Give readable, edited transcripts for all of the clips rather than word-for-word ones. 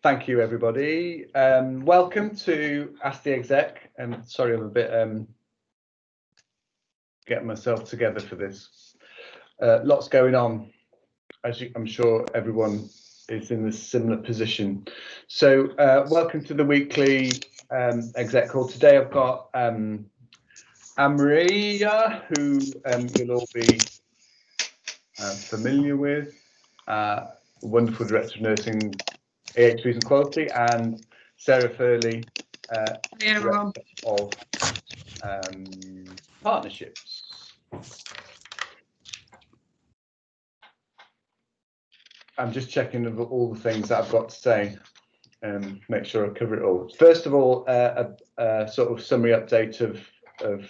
Thank you, everybody. Welcome to Ask the Exec. Sorry, I'm a bit getting myself together for this. Lots going on, as I'm sure everyone is in a similar position. So welcome to the weekly Exec call. Today I've got Maria, who you'll all be familiar with, wonderful Director of Nursing, AHPs and Quality, and Sarah Furley, Director of Partnerships. I'm just checking over all the things that I've got to say and make sure I cover it all. First of all, a sort of summary update of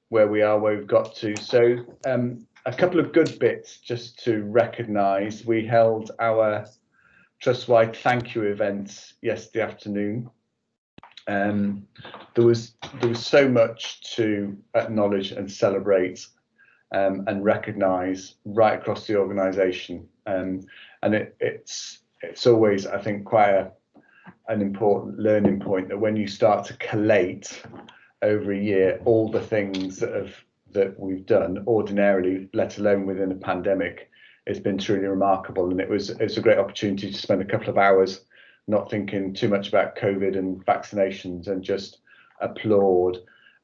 where we are, where we've got to. So a couple of good bits just to recognise. We held our Trust-wide thank you event yesterday afternoon. There was so much to acknowledge and celebrate and recognise right across the organisation, and it's always, I think, quite an important learning point that when you start to collate over a year all the things that we've done ordinarily, let alone within a pandemic, it's been truly remarkable. And it's a great opportunity to spend a couple of hours not thinking too much about COVID and vaccinations and just applaud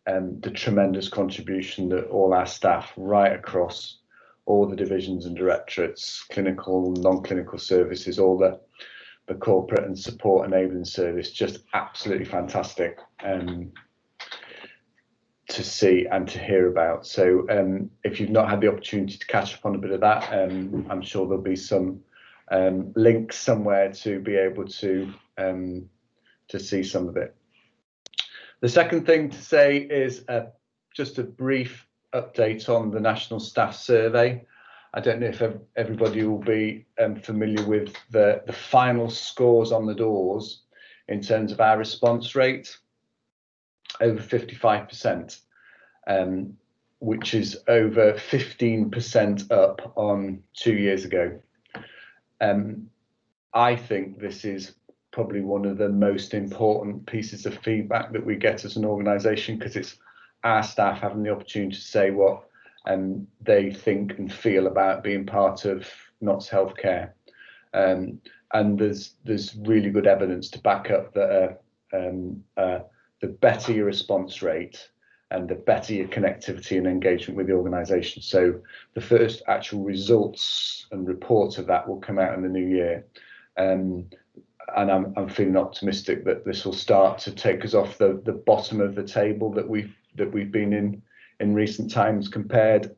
the tremendous contribution that all our staff right across all the divisions and directorates, clinical, non-clinical services, all the corporate and support enabling service, just absolutely fantastic to see and to hear about. So if you've not had the opportunity to catch up on a bit of that, I'm sure there'll be some links somewhere to be able to see some of it. The second thing to say is just a brief update on the National Staff Survey. I don't know if everybody will be familiar with the final scores on the doors in terms of our response rate. Over 55%, which is over 15% up on 2 years ago. I think this is probably one of the most important pieces of feedback that we get as an organisation, because it's our staff having the opportunity to say what they think and feel about being part of Notts Healthcare. And there's really good evidence to back up that the better your response rate and the better your connectivity and engagement with the organisation. So the first actual results and reports of that will come out in the new year. And I'm feeling optimistic that this will start to take us off the bottom of the table that we've been in recent times, compared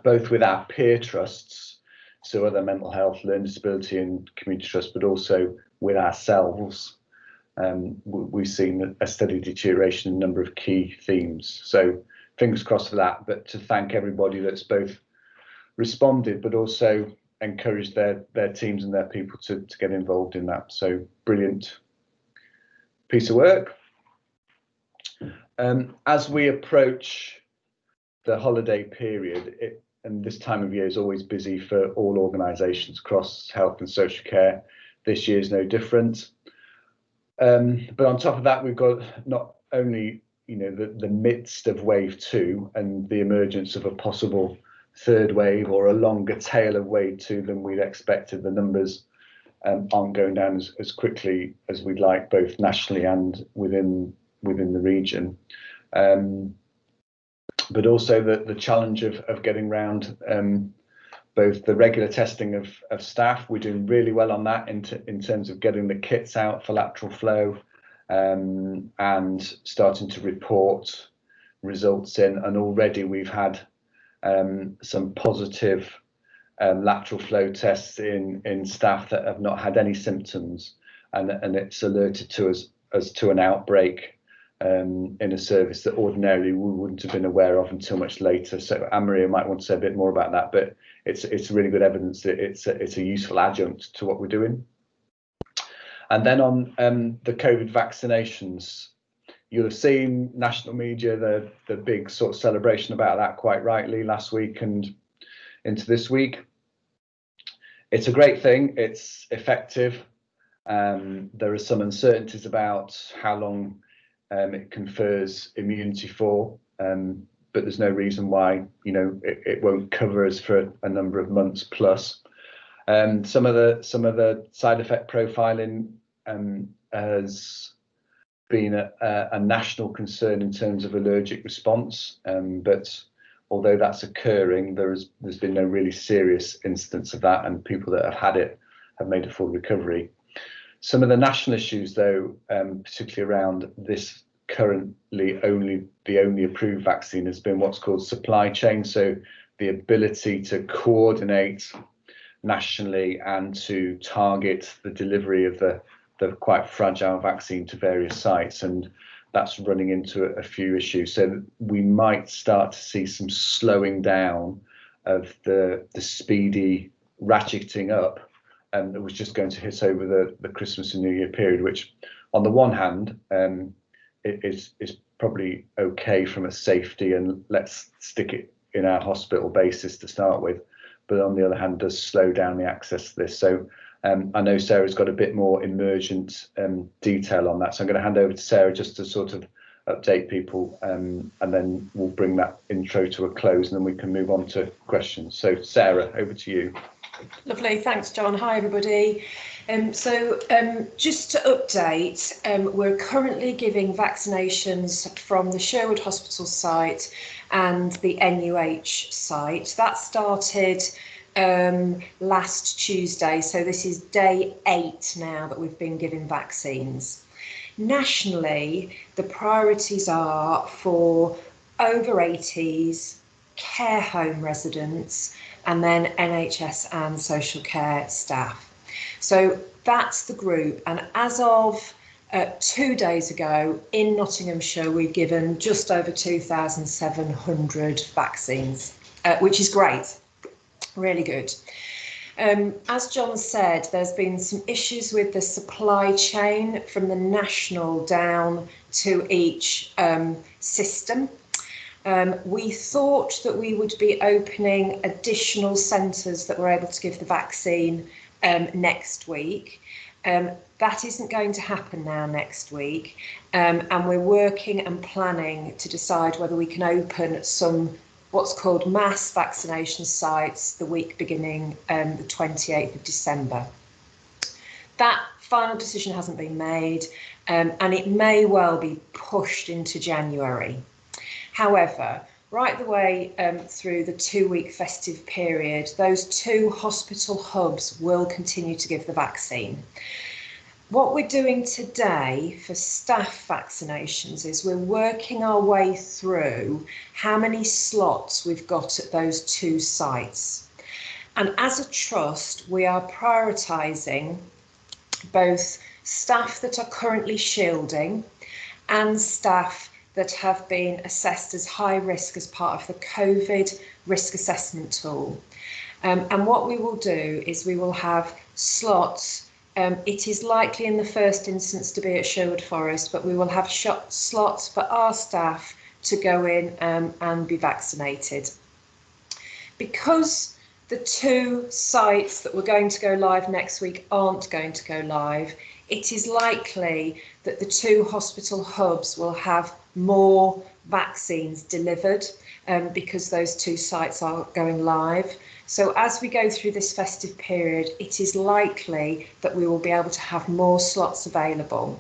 both with our peer trusts, so other mental health, learning disability and community trusts, but also with ourselves. We've seen a steady deterioration in a number of key themes. So fingers crossed for that, but to thank everybody that's both responded but also encouraged their teams and their people to get involved in that. So brilliant piece of work. As we approach the holiday period, and this time of year is always busy for all organisations across health and social care. This year is no different. But on top of that, we've got not only the midst of wave 2 and the emergence of a possible third wave or a longer tail of wave 2 than we'd expected. The numbers aren't going down as quickly as we'd like, both nationally and within the region. But also the challenge of getting round both the regular testing of staff. We're doing really well on that in terms of getting the kits out for lateral flow and starting to report results in. And already we've had some positive lateral flow tests in staff that have not had any symptoms, and it's alerted to us to an outbreak in a service that ordinarily we wouldn't have been aware of until much later. So Anne-Maria might want to say a bit more about that, but it's really good evidence that it's a useful adjunct to what we're doing. And then on the COVID vaccinations, you'll have seen national media, the big sort of celebration about that, quite rightly, last week and into this week. It's a great thing. It's effective. There are some uncertainties about how long it confers immunity for, but there's no reason why it won't cover us for a number of months plus. Some of the side effect profiling has been a national concern in terms of allergic response, but although that's occurring, there's been no really serious instance of that, and people that have had it have made a full recovery. Some of the national issues, though, particularly around this currently the only approved vaccine, has been what's called supply chain. So the ability to coordinate nationally and to target the delivery of the quite fragile vaccine to various sites, and that's running into a few issues. So we might start to see some slowing down of the speedy ratcheting up that was just going to hit over the Christmas and New Year period, which on the one hand is probably okay from a safety and let's stick it in our hospital basis to start with, but on the other hand does slow down the access to this. So I know Sarah's got a bit more emergent detail on that, so I'm going to hand over to Sarah just to sort of update people, and then we'll bring that intro to a close and then we can move on to questions. So Sarah, over to you. Lovely, thanks John. Hi everybody. Just to update, we're currently giving vaccinations from the Sherwood Hospital site and the NUH site. That started last Tuesday, so this is day 8 now that we've been giving vaccines. Nationally, the priorities are for over 80s, care home residents, and then NHS and social care staff. So that's the group, and as of 2 days ago in Nottinghamshire, we've given just over 2,700 vaccines, which is great. Really good. As John said, there's been some issues with the supply chain from the national down to each system. We thought that we would be opening additional centres that were able to give the vaccine next week. That isn't going to happen now next week, and we're working and planning to decide whether we can open some what's called mass vaccination sites the week beginning the 28th of December. That final decision hasn't been made, and it may well be pushed into January. However, right the way through the 2-week festive period, those 2 hospital hubs will continue to give the vaccine. What we're doing today for staff vaccinations is we're working our way through how many slots we've got at those 2 sites. And as a trust, we are prioritising both staff that are currently shielding and staff that have been assessed as high risk as part of the COVID risk assessment tool. And what we will do is we will have slots. It is likely in the first instance to be at Sherwood Forest, but we will have slots for our staff to go in and be vaccinated. Because the 2 sites that were going to go live next week aren't going to go live, it is likely that the 2 hospital hubs will have more vaccines delivered because those 2 sites are going live. So as we go through this festive period, it is likely that we will be able to have more slots available.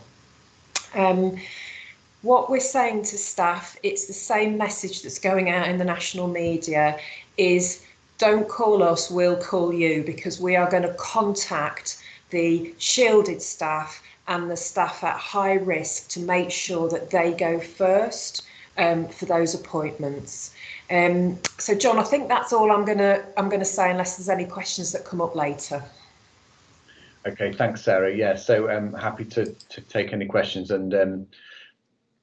What we're saying to staff, it's the same message that's going out in the national media, is don't call us, we'll call you, because we are going to contact the shielded staff and the staff at high risk to make sure that they go first for those appointments. So John, I think that's all I'm gonna say, unless there's any questions that come up later. Okay, thanks, Sarah. Yeah, so I'm happy to take any questions, and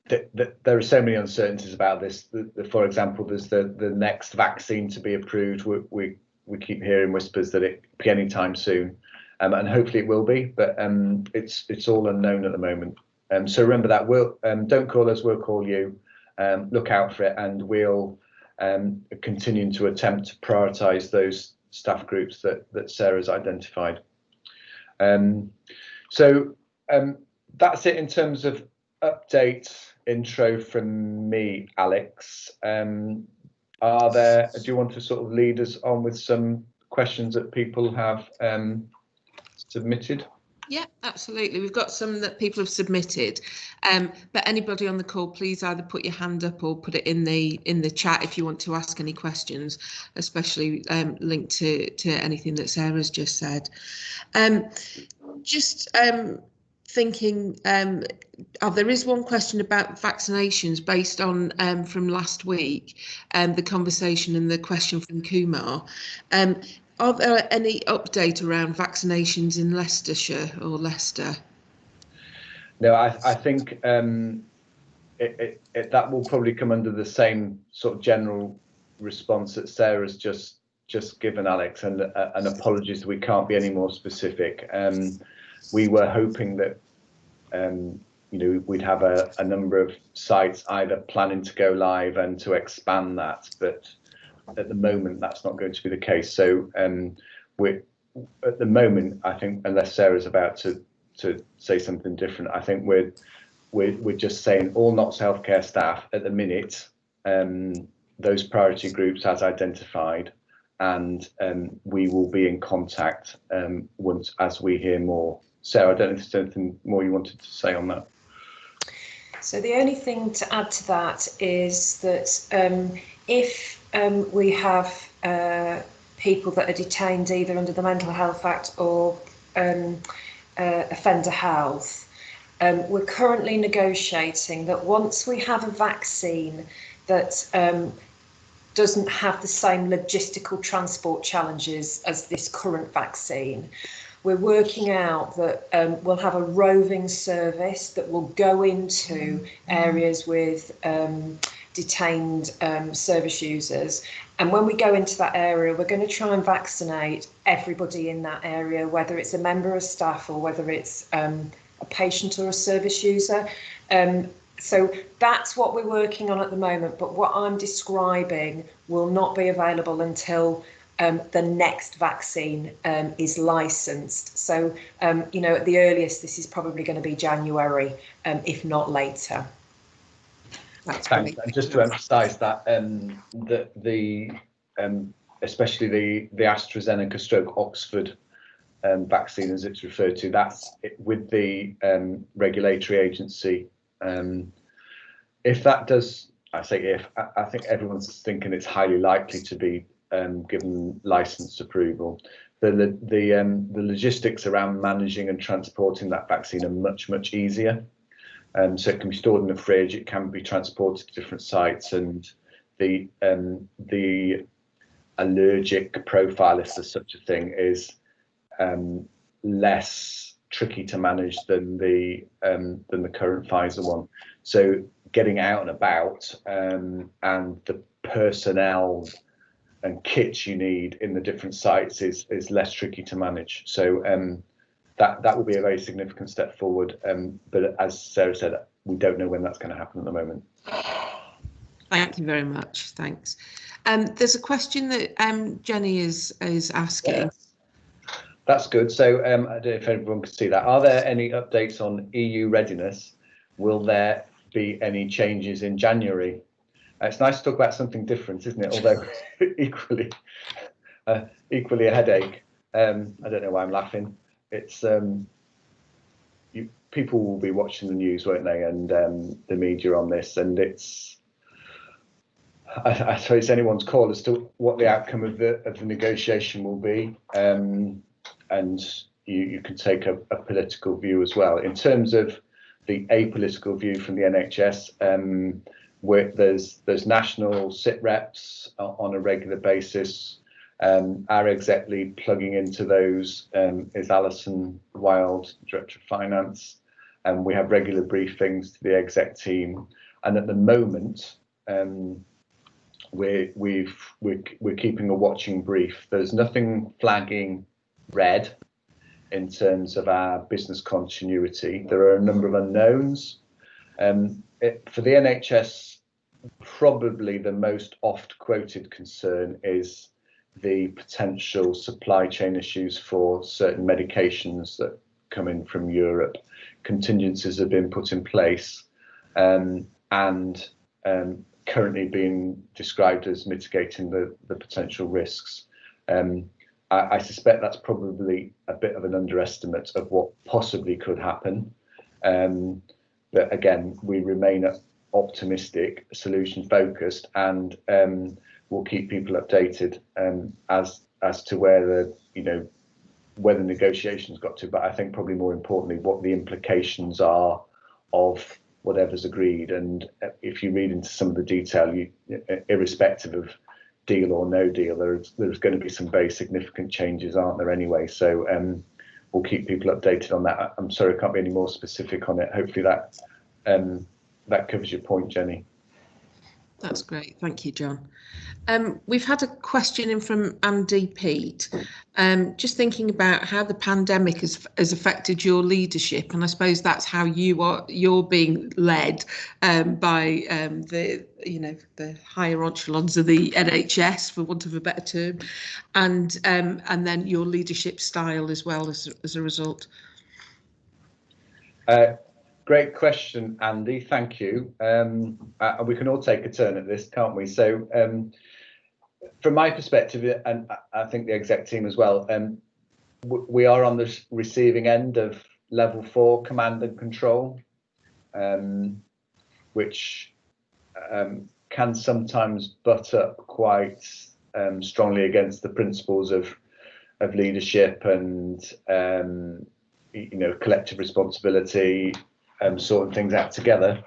there are so many uncertainties about this. For example, there's the next vaccine to be approved. We keep hearing whispers that it will be any time soon, and hopefully it will be, but it's all unknown at the moment. So remember that. Don't call us, we'll call you. Look out for it, and we'll continue to attempt to prioritise those staff groups that Sarah's identified. That's it in terms of update intro from me, Alex. Do you want to sort of lead us on with some questions that people have submitted? Yeah, absolutely. We've got some that people have submitted, but anybody on the call, please either put your hand up or put it in the chat if you want to ask any questions, especially linked to anything that Sarah's just said. Thinking, there is one question about vaccinations based on from last week, the conversation and the question from Kumar. Are there any update around vaccinations in Leicestershire or Leicester? No, I think that will probably come under the same sort of general response that Sarah's just given, Alex, and apologies we can't be any more specific. We were hoping that we'd have a number of sites either planning to go live and to expand that, but at the moment that's not going to be the case. So we're at the moment, I think, unless Sarah's about to say something different, I think we're just saying all Notts Healthcare staff at the minute, those priority groups as identified, and we will be in contact once as we hear more. Sarah, I don't know if there's anything more you wanted to say on that. So the only thing to add to that is that if we have people that are detained either under the Mental Health Act or offender health, we're currently negotiating that once we have a vaccine that doesn't have the same logistical transport challenges as this current vaccine, we're working out that we'll have a roving service that will go into areas with detained service users. And when we go into that area, we're going to try and vaccinate everybody in that area, whether it's a member of staff or whether it's a patient or a service user. So that's what we're working on at the moment. But what I'm describing will not be available until the next vaccine is licensed. So, at the earliest, this is probably going to be January, if not later. That's thanks. And just to emphasise that, especially the AstraZeneca stroke Oxford vaccine, as it's referred to, that's with the regulatory agency. If that does, I say if, I think everyone's thinking it's highly likely to be given license approval. The logistics around managing and transporting that vaccine are much easier. So it can be stored in a fridge, it can be transported to different sites, and the allergic profile, if there's such a thing, is less tricky to manage than the current Pfizer one. So getting out and about and the personnel and kits you need in the different sites is less tricky to manage. So that will be a very significant step forward. But as Sarah said, we don't know when that's going to happen at the moment. Thank you very much. Thanks. There's a question that Jenny is asking. Yes. That's good. So I don't know if everyone can see that. Are there any updates on EU readiness? Will there be any changes in January? It's nice to talk about something different, isn't it? Although equally a headache. I don't know why I'm laughing. It's people will be watching the news, won't they, and the media on this, and it's I suppose anyone's call as to what the outcome of the negotiation will be, and you can take a political view as well. In terms of the apolitical view from the NHS, where there's national sit reps on a regular basis. Our exec lead plugging into those is Alison Wild, Director of Finance, and we have regular briefings to the exec team. And at the moment, we're keeping a watching brief. There's nothing flagging red in terms of our business continuity. There are a number of unknowns. For the NHS, probably the most oft quoted concern is the potential supply chain issues for certain medications that come in from Europe. Contingencies have been put in place and currently being described as mitigating the potential risks. I suspect that's probably a bit of an underestimate of what possibly could happen. But again, we remain optimistic, solution focused, and we'll keep people updated as to where where the negotiations got to. But I think probably more importantly, what the implications are of whatever's agreed. And if you read into some of the detail, irrespective of deal or no deal, there's going to be some very significant changes, aren't there, anyway? So we'll keep people updated on that. I'm sorry I can't be any more specific on it. Hopefully that covers your point, Jenny. That's great. Thank you, John. We've had a question in from Andy Pete, just thinking about how the pandemic has affected your leadership, and I suppose that's how you're being led by the higher echelons of the NHS, for want of a better term, and then your leadership style as well as a result. Great question, Andy. Thank you. We can all take a turn at this, can't we? So, from my perspective, and I think the exec team as well, we are on the receiving end of level 4 command and control, which can sometimes butt up quite strongly against the principles of leadership and collective responsibility. Sorting things out together,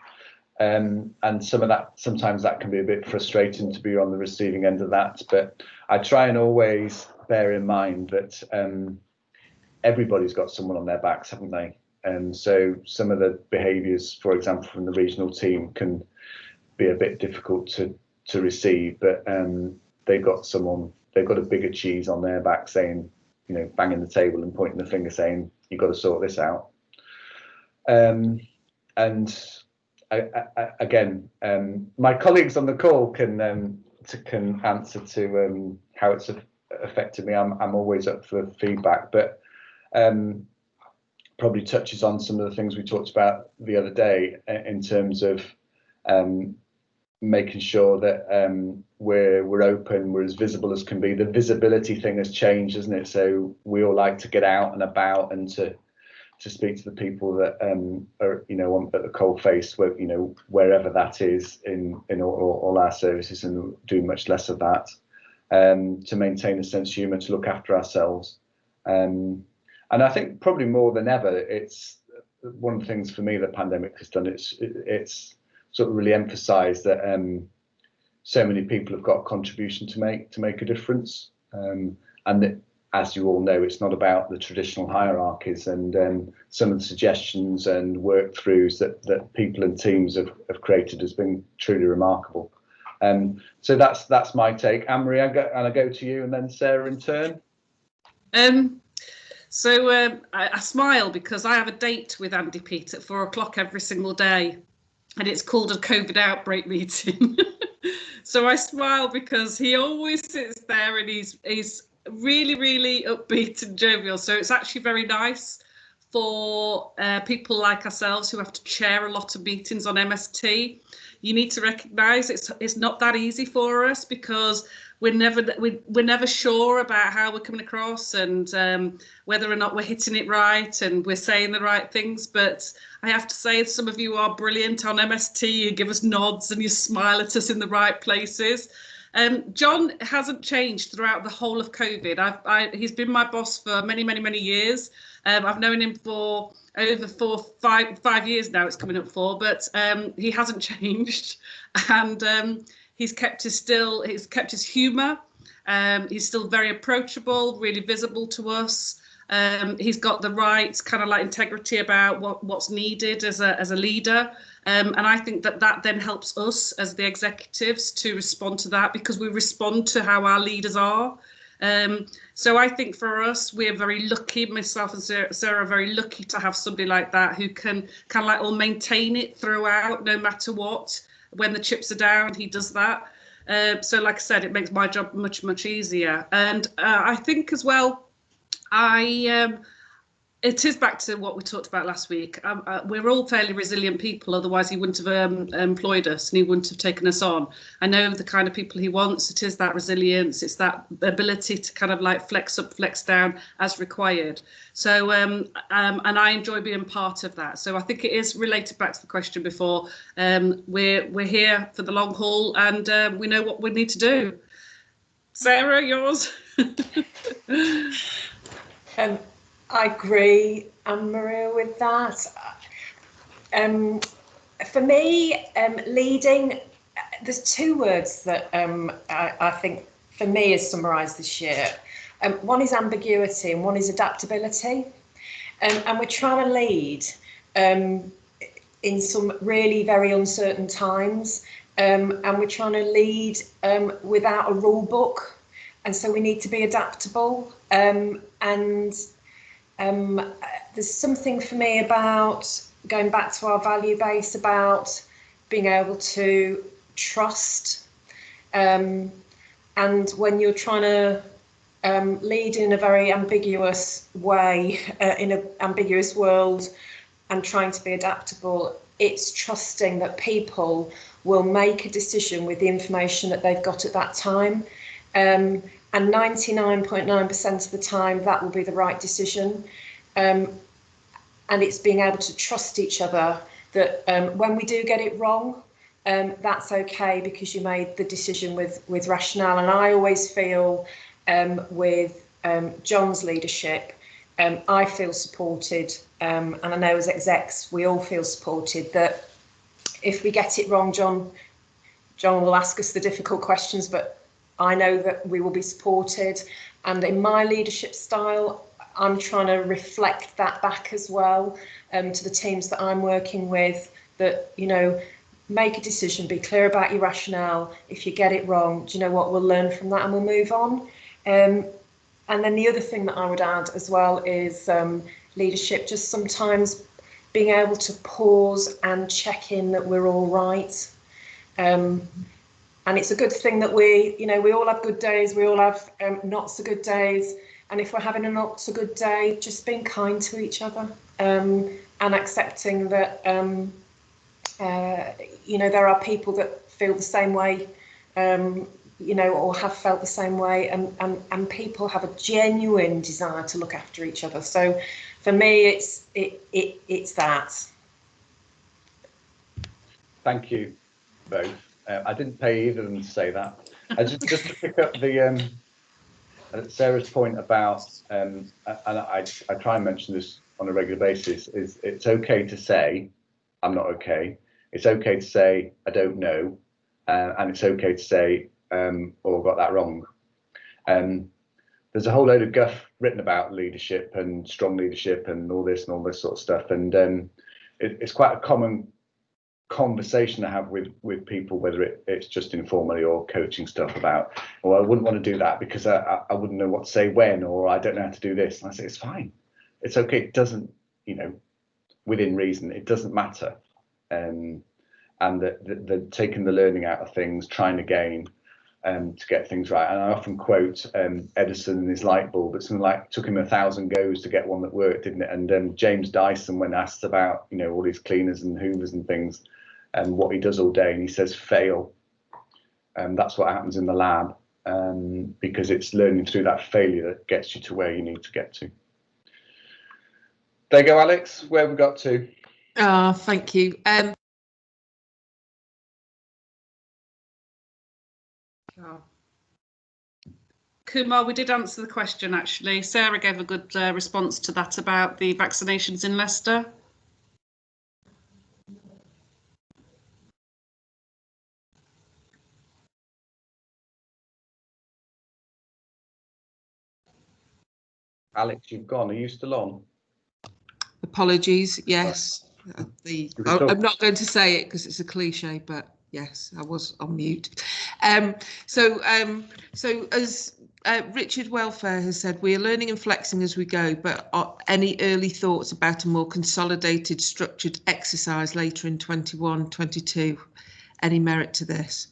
and sometimes that can be a bit frustrating to be on the receiving end of that. But I try and always bear in mind that everybody's got someone on their backs, haven't they? And so some of the behaviours, for example, from the regional team can be a bit difficult to receive, but they've got a bigger cheese on their back saying, banging the table and pointing the finger saying, you've got to sort this out. And again, my colleagues on the call can answer to how it's affected me. I'm always up for feedback, but probably touches on some of the things we talked about the other day in terms of making sure that we're open, we're as visible as can be. The visibility thing has changed, hasn't it? So we all like to get out and about and to speak to the people that are at the coalface, wherever that is in all our services, and do much less of that, to maintain a sense of humour, to look after ourselves, and I think probably more than ever, it's one of the things for me the pandemic has done. It's sort of really emphasised that so many people have got a contribution to make a difference, and that, as you all know, it's not about the traditional hierarchies, and some of the suggestions and work throughs that people and teams have created has been truly remarkable. So that's my take. Anne-Marie, I go to you, and then Sarah in turn. I smile because I have a date with Andy Pete at 4 o'clock every single day, and it's called a COVID outbreak meeting. So I smile because he always sits there and he's really, really upbeat and jovial. So it's actually very nice for people like ourselves who have to chair a lot of meetings on MST. You need to recognise it's not that easy for us, because we're never sure about how we're coming across and whether or not we're hitting it right and we're saying the right things. But I have to say, some of you are brilliant on MST. You give us nods and you smile at us in the right places. John hasn't changed throughout the whole of COVID. He's been my boss for many, many, many years. I've known him for over 5 years now. It's coming up 4, but he hasn't changed, and he's kept his humour. He's still very approachable, really visible to us. He's got the right kind of like integrity about what's needed as a leader. And I think that then helps us as the executives to respond to that, because we respond to how our leaders are. So I think for us, we're very lucky, myself and Sarah are very lucky to have somebody like that who can kind of like all maintain it throughout, no matter what. When the chips are down, he does that. So like I said, it makes my job much easier. And I think as well, it is back to what we talked about last week. We're all fairly resilient people, otherwise he wouldn't have employed us and he wouldn't have taken us on. I know the kind of people he wants. It is that resilience, it's that ability to kind of like flex up, flex down as required. So, and I enjoy being part of that. So I think it is related back to the question before. We're here for the long haul, and we know what we need to do. Sarah, yours? I agree, Anne-Maria, with that. For me, leading, there's two words that I think for me has summarised this year. One is ambiguity and one is adaptability. And we're trying to lead in some really very uncertain times. And we're trying to lead without a rule book. And so we need to be adaptable. There's something for me about going back to our value base, about being able to trust. And when you're trying to lead in a very ambiguous way, in an ambiguous world, and trying to be adaptable, it's trusting that people will make a decision with the information that they've got at that time. And 99.9% of the time, that will be the right decision. And it's being able to trust each other that when we do get it wrong, that's okay because you made the decision with rationale. And I always feel with John's leadership, I feel supported. And I know as execs, we all feel supported that if we get it wrong, John will ask us the difficult questions, but I know that we will be supported. And in my leadership style, I'm trying to reflect that back as well to the teams that I'm working with, that, you know, make a decision, be clear about your rationale. If you get it wrong, do you know what, we'll learn from that and we'll move on. And then the other thing that I would add as well is leadership, just sometimes being able to pause and check in that we're all right. And it's a good thing that we all have good days, we all have not so good days. And if we're having a not so good day, just being kind to each other and accepting that, there are people that feel the same way, or have felt the same way, and people have a genuine desire to look after each other. So for me, it's that. Thank you both. I didn't pay either of them to say that. Just to pick up the Sarah's point about, and I try and mention this on a regular basis, is it's okay to say, I'm not okay. It's okay to say, I don't know. And it's okay to say, oh, I got that wrong. There's a whole load of guff written about leadership and strong leadership and all this sort of stuff. And it's quite a common conversation to have with people, whether it's just informally or coaching stuff about, well, I wouldn't want to do that because I wouldn't know what to say when, or I don't know how to do this. And I say, it's fine. It's okay. It doesn't, within reason, it doesn't matter. And the taking the learning out of things, trying again to get things right. And I often quote Edison and his light bulb. It's something like, took him 1,000 goes to get one that worked, didn't it? And James Dyson, when asked about all these cleaners and hoovers and things and what he does all day, and he says fail. And that's what happens in the lab, because it's learning through that failure that gets you to where you need to get to. There you go, Alex. Where have we got to? Thank you. Kumar, we did answer the question, actually. Sarah gave a good response to that about the vaccinations in Leicester. Alex, you've gone. Are you still on? Apologies. Yes. I'm not going to say it because it's a cliche, but yes, I was on mute. So as Richard Welfare has said, we are learning and flexing as we go, but any early thoughts about a more consolidated, structured exercise later in 21, 22? Any merit to this?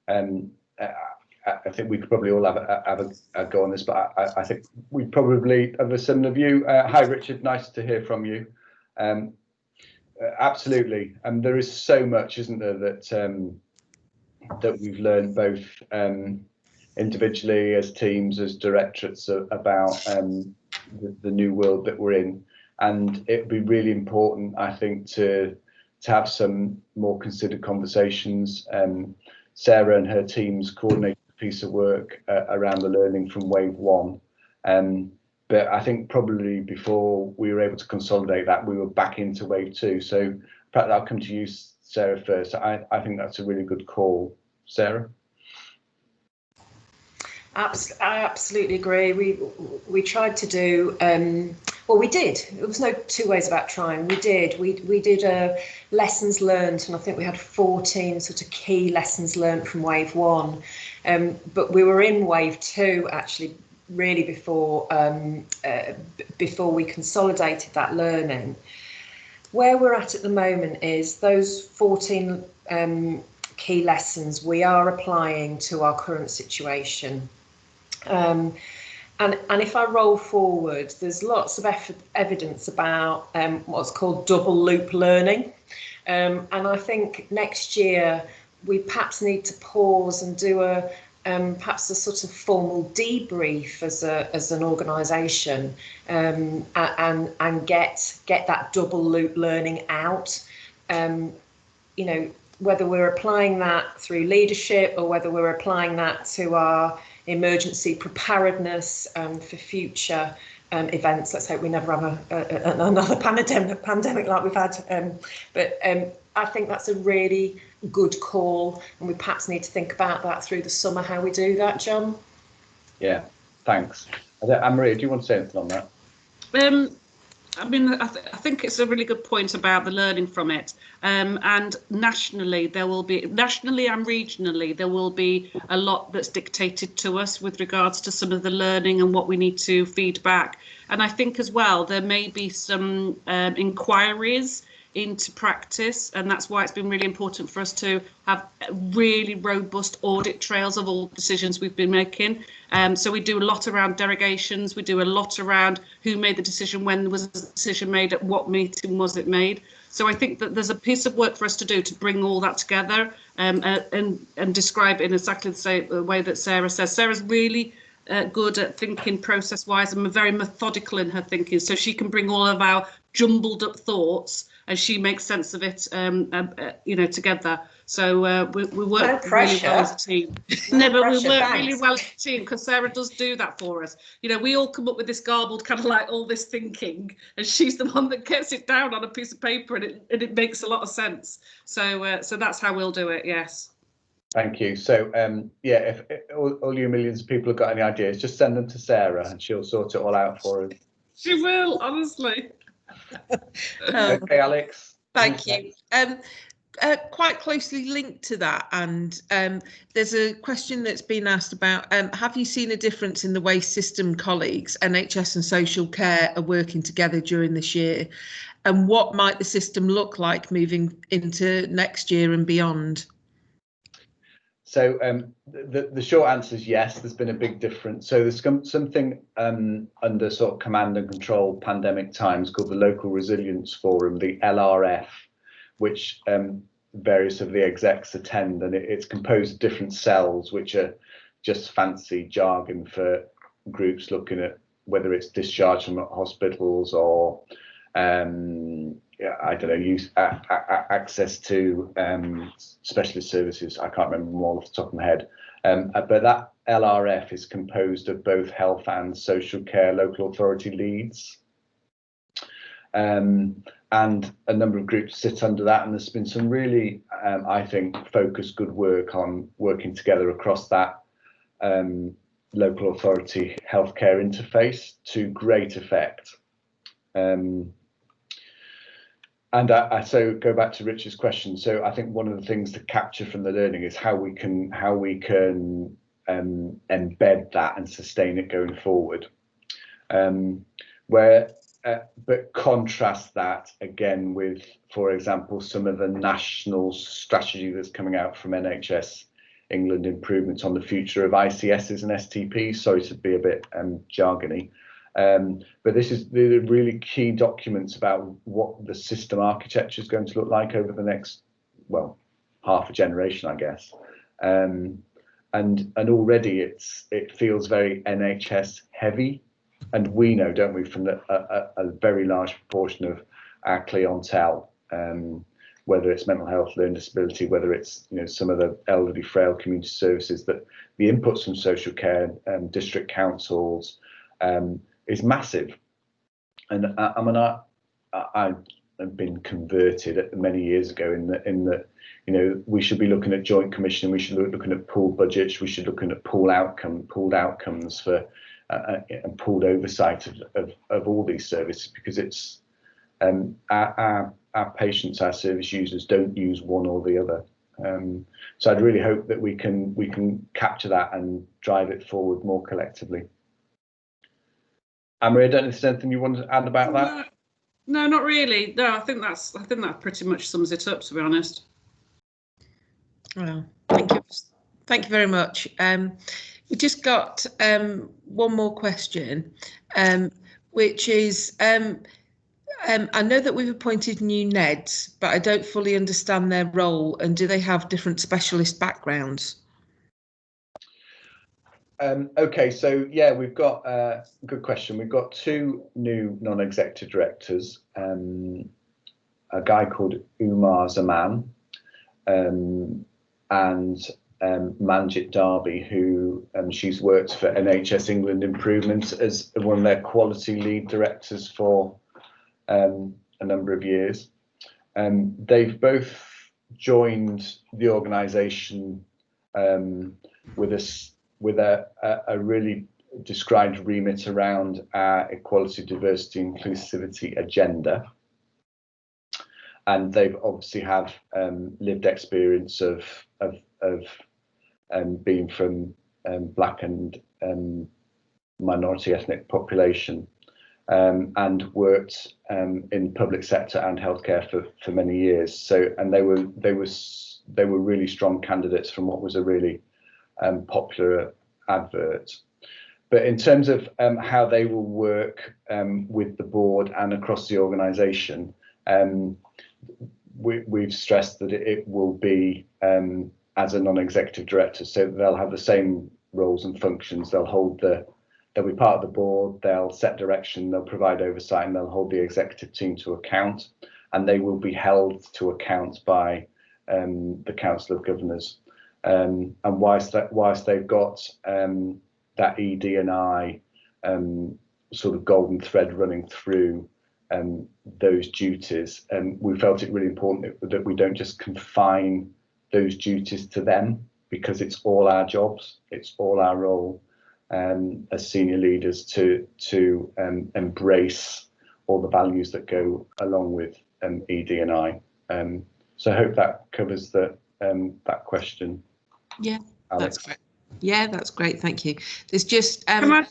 I think we could probably all have a go on this, but I think we probably have a similar view. Hi, Richard. Nice to hear from you. Absolutely. And there is so much, isn't there, that we've learned both individually, as teams, as directorates, about the new world that we're in. And it'd be really important, I think, to have some more considered conversations. Sarah and her teams coordinated a piece of work around the learning from wave one. But I think probably before we were able to consolidate that, we were back into wave two. So perhaps I'll come to you, Sarah, first. I think that's a really good call. Sarah? I absolutely agree. We tried to do, well, we did. There was no two ways about trying. We did. We did lessons learned, and I think we had 14 sort of key lessons learned from wave one. But we were in wave two actually really before we consolidated that learning. Where we're at the moment is those 14 key lessons we are applying to our current situation. And if I roll forward, there's lots of evidence about what's called double loop learning. And I think next year we perhaps need to pause and do perhaps a sort of formal debrief as an organisation, and get that double loop learning out. You know, whether we're applying that through leadership or whether we're applying that to our emergency preparedness for future events. Let's hope we never have another pandemic like we've had. But I think that's a really good call, and we perhaps need to think about that through the summer, how we do that, John. Yeah, thanks. Anne-Marie, do you want to say anything on that? I mean, I think it's a really good point about the learning from it. And nationally and regionally, there will be a lot that's dictated to us with regards to some of the learning and what we need to feed back. And I think as well, there may be some inquiries into practice, and that's why it's been really important for us to have really robust audit trails of all decisions we've been making. So we do a lot around derogations, we do a lot around who made the decision, when was the decision made, at what meeting was it made. So I think that there's a piece of work for us to do to bring all that together and describe it in exactly the way that Sarah says. Sarah's really good at thinking process-wise and very methodical in her thinking, so she can bring all of our jumbled up thoughts and she makes sense of it, together. So we work really well as a team. No, but we work really well as a team because Sarah does do that for us. You know, we all come up with this garbled kind of like all this thinking, and she's the one that gets it down on a piece of paper, and it makes a lot of sense. So so that's how we'll do it. Yes. Thank you. So yeah, if all you millions of people have got any ideas, just send them to Sarah and she'll sort it all out for us. She will, honestly. Okay, Alex. Thank you. Quite closely linked to that, and there's a question that's been asked about, have you seen a difference in the way system colleagues, NHS and social care, are working together during this year? And what might the system look like moving into next year and beyond? So the short answer is yes, there's been a big difference. So there's something under sort of command and control pandemic times called the Local Resilience Forum, the LRF, which various of the execs attend, and it's composed of different cells, which are just fancy jargon for groups looking at whether it's discharge from hospitals or I don't know, use access to specialist services. I can't remember them all off the top of my head. But that LRF is composed of both health and social care local authority leads. And a number of groups sit under that. And there's been some really, I think, focused good work on working together across that local authority healthcare interface to great effect. And so go back to Richard's question. So I think one of the things to capture from the learning is how we can embed that and sustain it going forward. But contrast that again with, for example, some of the national strategy that's coming out from NHS England improvements on the future of ICSs and STPs. Sorry to be a bit jargony. But this is the really key documents about what the system architecture is going to look like over the next, well, half a generation, I guess. And already it feels very NHS heavy, and we know, don't we, from a very large proportion of our clientele, whether it's mental health, learning disability, whether it's some of the elderly, frail community services, that the inputs from social care and district councils is massive. And I've been converted many years ago in that we should be looking at joint commission, we should be looking at pooled budgets, we should be looking at pooled outcomes for and pooled oversight of all these services, because it's our patients, our service users don't use one or the other. So I'd really hope that we can capture that and drive it forward more collectively. Anne-Marie, I don't know if there's anything you want to add about that. No, not really. No, I think that pretty much sums it up, to be honest. Well, thank you very much. We just got one more question, which is, I know that we've appointed new NEDs, but I don't fully understand their role, and do they have different specialist backgrounds? Okay, so yeah, we've got good question. We've got two new non-executive directors, a guy called Umar Zaman and Manjit Darby, who she's worked for NHS England Improvement as one of their quality lead directors for a number of years. They've both joined the organisation with a really described remit around our equality, diversity, inclusivity agenda. And they've obviously have lived experience of being from Black and minority ethnic population, and worked in public sector and healthcare for many years. So, and they were really strong candidates from what was a really popular advert. But in terms of how they will work with the board and across the organisation, we've stressed that it will be as a non-executive director, so they'll have the same roles and functions. They'll be part of the board, they'll set direction, they'll provide oversight, and they'll hold the executive team to account, and they will be held to account by the Council of Governors. And whilst they've got that ED&I sort of golden thread running through those duties, we felt it really important that we don't just confine those duties to them, because it's all our jobs, it's all our role as senior leaders to embrace all the values that go along with ED&I. So I hope that covers that question. Yeah, Alex. that's great. Yeah, that's great. Thank you. There's just I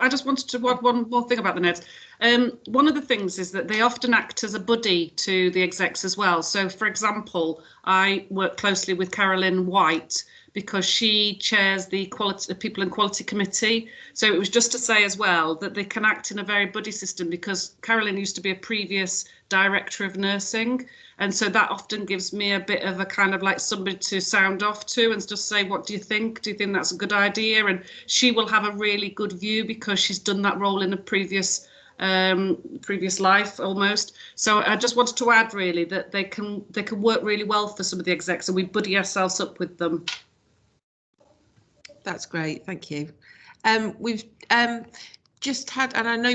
just wanted to add one more thing about the NEDs. One of the things is that they often act as a buddy to the execs as well. So, for example, I work closely with Carolyn White because she chairs the People and Quality Committee. So it was just to say as well that they can act in a very buddy system, because Carolyn used to be a previous director of nursing. And so that often gives me a bit of a kind of like somebody to sound off to and just say, what do you think? Do you think that's a good idea? And she will have a really good view because she's done that role in a previous life almost. So I just wanted to add really that they can work really well for some of the execs, and we buddy ourselves up with them. That's great. Thank you. We've just had, and I know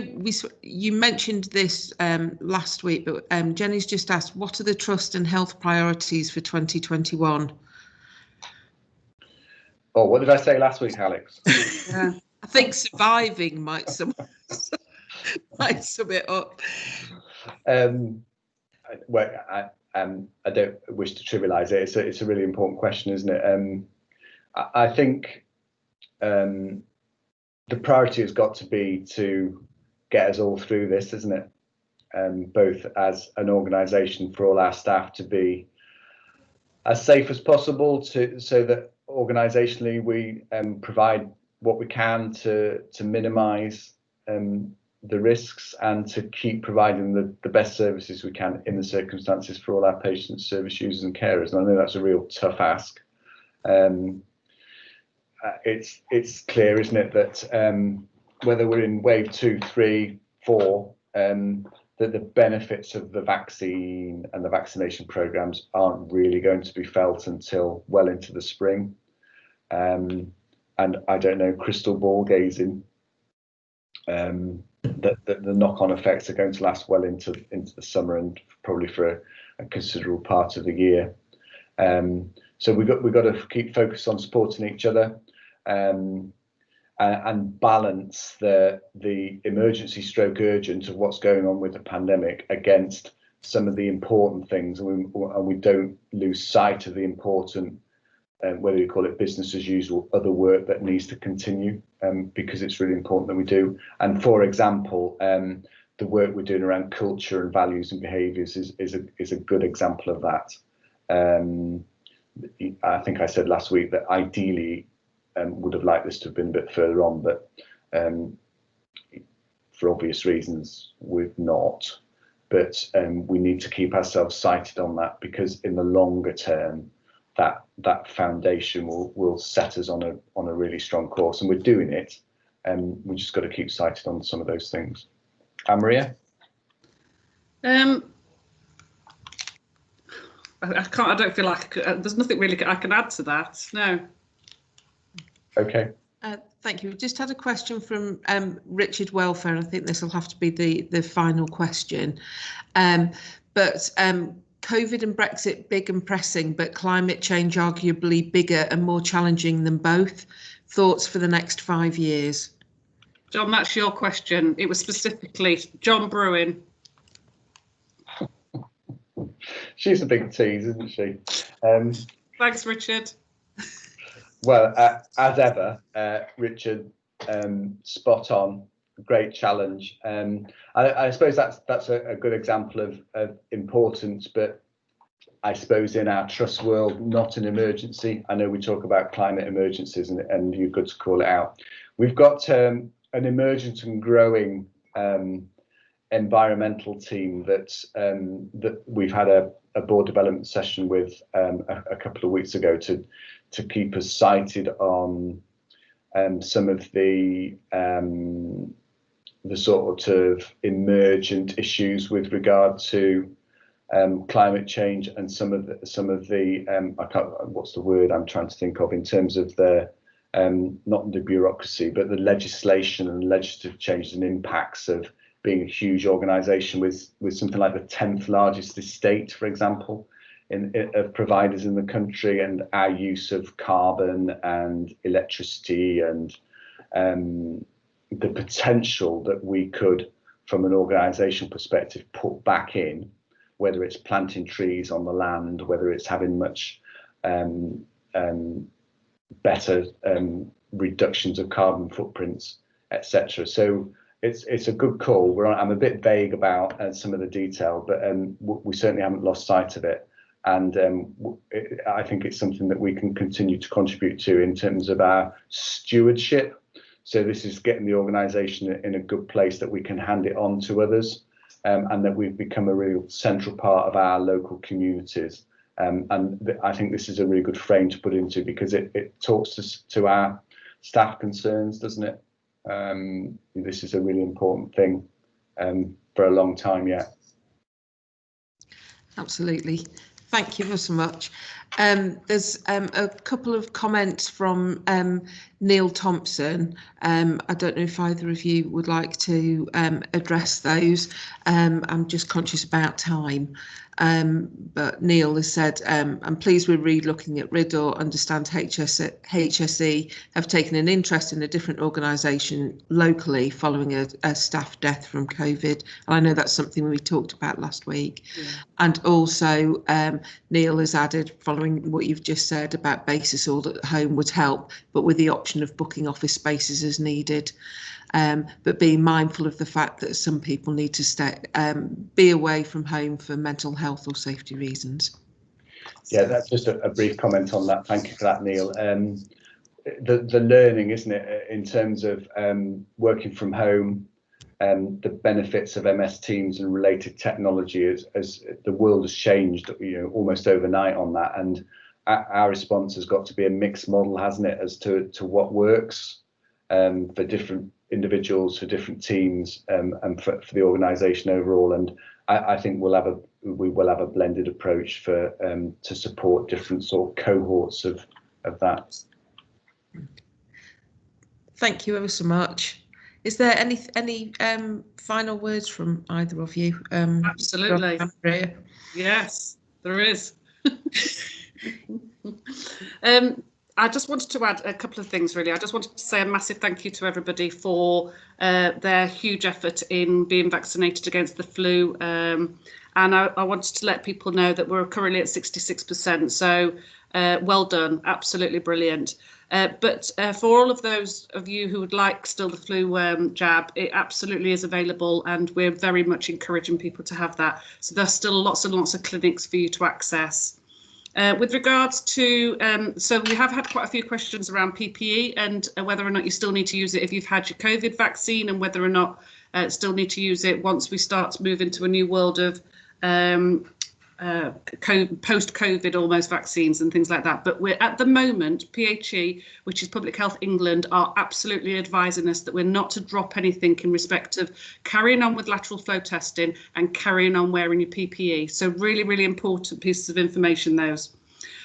you mentioned this last week, but Jenny's just asked, what are the trust and health priorities for 2021? Oh, what did I say last week, Alex? I think surviving might sum it up. Well, I don't wish to trivialise it. It's a really important question, isn't it? I think the priority has got to be to get us all through this, isn't it? Both as an organisation, for all our staff to be as safe as possible, so that organisationally, we provide what we can to minimise the risks and to keep providing the best services we can in the circumstances for all our patients, service users and carers. And I know that's a real tough ask. It's clear, isn't it, that whether we're in wave 2, 3, 4, that the benefits of the vaccine and the vaccination programmes aren't really going to be felt until well into the spring. And I don't know, crystal ball gazing, that the knock-on effects are going to last well into the summer and probably for a considerable part of the year. So we've got to keep focused on supporting each other, and balance the emergency stroke urgent of what's going on with the pandemic against some of the important things, and we don't lose sight of the important, whether you call it business as usual, other work that needs to continue, because it's really important that we do. And for example, the work we're doing around culture and values and behaviours is a good example of that. I think I said last week that ideally would have liked this to have been a bit further on, but for obvious reasons we've not. But we need to keep ourselves sighted on that, because in the longer term, that foundation will set us on a really strong course, and we're doing it. We just got to keep sighted on some of those things. Anne-Maria? I can't. I don't feel like there's nothing really I can add to that. No. Okay. Thank you. We just had a question from Richard Welfare. I think this will have to be the final question. But COVID and Brexit big and pressing, but climate change arguably bigger and more challenging than both. Thoughts for the next 5 years? John, that's your question. It was specifically John Brewin. She's a big tease, isn't she? Thanks, Richard. Well, as ever, Richard, spot on. Great challenge. I suppose that's a good example of importance, but I suppose in our trust world, not an emergency. I know we talk about climate emergencies, and you're good to call it out. We've got an emergent and growing environmental team that we've had a board development session with a couple of weeks ago to keep us sighted on some of the sort of emergent issues with regard to climate change, and some of the I can't, what's the word I'm trying to think of in terms of the not the bureaucracy, but the legislation and legislative changes and impacts of being a huge organisation with something like the 10th largest estate, for example, of providers in the country, and our use of carbon and electricity and the potential that we could, from an organisation perspective, put back in, whether it's planting trees on the land, whether it's having much better reductions of carbon footprints, etc. So it's a good call. I'm a bit vague about some of the detail, but we certainly haven't lost sight of it. And I think it's something that we can continue to contribute to in terms of our stewardship. So this is getting the organisation in a good place that we can hand it on to others, and that we've become a real central part of our local communities. And I think this is a really good frame to put into, because it talks to our staff concerns, doesn't it? This is a really important thing for a long time yet. Absolutely. Thank you so much. There's a couple of comments from Neil Thompson. I don't know if either of you would like to address those. I'm just conscious about time. But Neil has said, I'm pleased we're re-looking at RIDDOR, understand HSE have taken an interest in a different organisation locally following a staff death from COVID. And I know that's something we talked about last week. Yeah. And also Neil has added, following what you've just said about basis order at home would help, but with the option of booking office spaces as needed. But being mindful of the fact that some people need to be away from home for mental health or safety reasons. Yeah, that's just a brief comment on that. Thank you for that, Neil. The learning, isn't it, in terms of working from home, the benefits of MS Teams and related technology as the world has changed, almost overnight on that. And our response has got to be a mixed model, hasn't it, as to what works for different individuals, for different teams, and for the organisation overall. And I think we will have a blended approach for to support different sort of cohorts of that. Thank you ever so much. Is there any final words from either of you? Absolutely. Yes, there is. I just wanted to add a couple of things, really. I just wanted to say a massive thank you to everybody for their huge effort in being vaccinated against the flu. And I wanted to let people know that we're currently at 66%. So well done, absolutely brilliant. But for all of those of you who would like still the flu jab, it absolutely is available, and we're very much encouraging people to have that. So there's still lots and lots of clinics for you to access. With regards to, so we have had quite a few questions around PPE and whether or not you still need to use it if you've had your COVID vaccine, and whether or not still need to use it once we start to move into a new world of post-COVID almost vaccines and things like that. But we're at the moment, PHE, which is Public Health England, are absolutely advising us that we're not to drop anything in respect of carrying on with lateral flow testing and carrying on wearing your PPE. So really, really important pieces of information, those.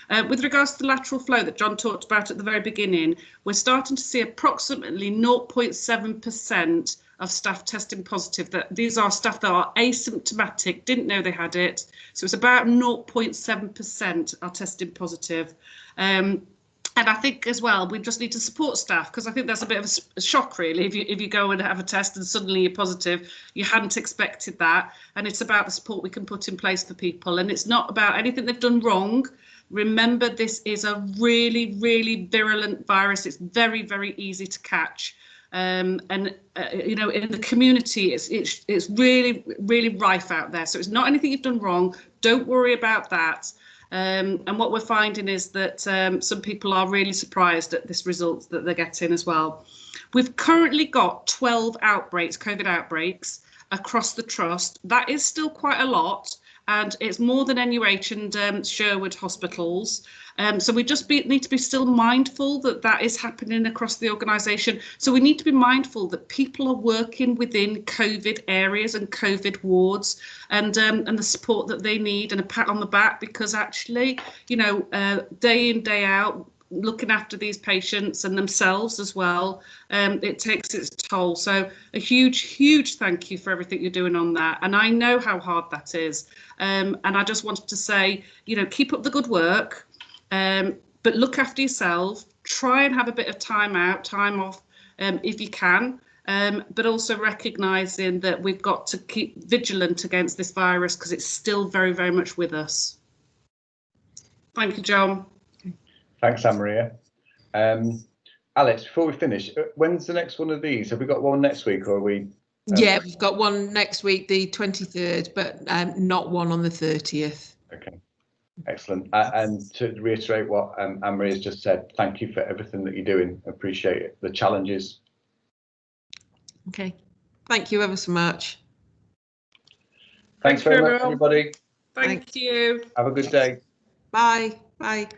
With regards to the lateral flow that John talked about at the very beginning, we're starting to see approximately 0.7% of staff testing positive. That these are staff that are asymptomatic, didn't know they had it. So it's about 0.7% are testing positive. And I think as well, we just need to support staff, because I think that's a bit of a shock, really, if you go and have a test and suddenly you're positive. You hadn't expected that. And it's about the support we can put in place for people. And it's not about anything they've done wrong. Remember, this is a really, really virulent virus. It's very, very easy to catch. You know, in the community, it's really, really rife out there. So it's not anything you've done wrong. Don't worry about that. And what we're finding is that some people are really surprised at this result that they're getting as well. We've currently got 12 outbreaks, COVID outbreaks, across the trust. That is still quite a lot, and it's more than NUH and Sherwood hospitals. So we just need to be still mindful that that is happening across the organisation. So we need to be mindful that people are working within COVID areas and COVID wards, and the support that they need, and a pat on the back, because actually, you know, day in, day out, looking after these patients and themselves as well, it takes its toll. So a huge, huge thank you for everything you're doing on that. And I know how hard that is. And I just wanted to say, you know, keep up the good work, but look after yourself. Try and have a bit of time off if you can, but also recognising that we've got to keep vigilant against this virus, because it's still very, very much with us. Thank you, John. Thanks, Anne-Maria. Alex, before we finish, when's the next one of these? Have we got one next week, or are we? Yeah, we've got one next week, the 23rd, but not one on the 30th. Okay, excellent. And to reiterate what Anne-Marie has just said, thank you for everything that you're doing. Appreciate it. The challenges. Okay, thank you ever so much. Thanks very much, everybody. Thank you. Have a good day. Bye. Bye.